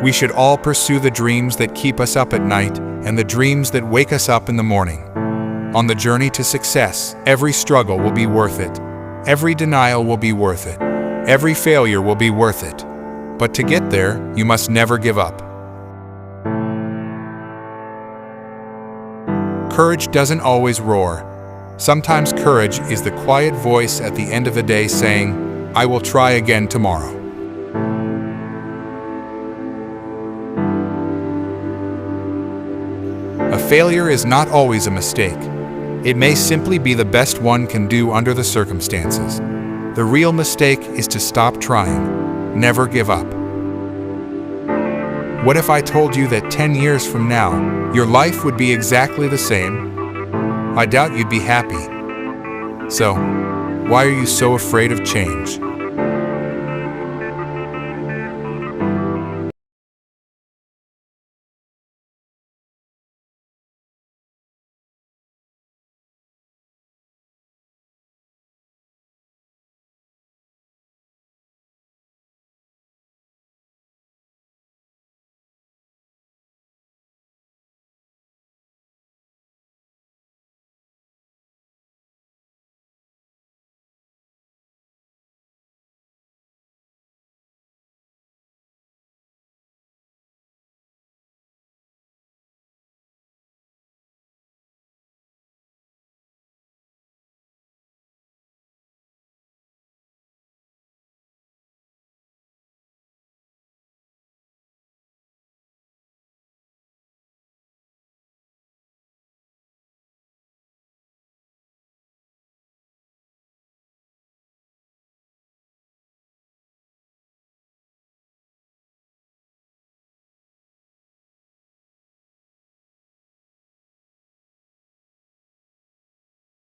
We should all pursue the dreams that keep us up at night and the dreams that wake us up in the morning. On the journey to success, every struggle will be worth it. Every denial will be worth it. Every failure will be worth it. But to get there, you must never give up. Courage doesn't always roar. Sometimes courage is the quiet voice at the end of the day saying, "I will try again tomorrow." A failure is not always a mistake. It may simply be the best one can do under the circumstances. The real mistake is to stop trying. Never give up. What if I told you that 10 years from now, your life would be exactly the same? I doubt you'd be happy. So, why are you so afraid of change?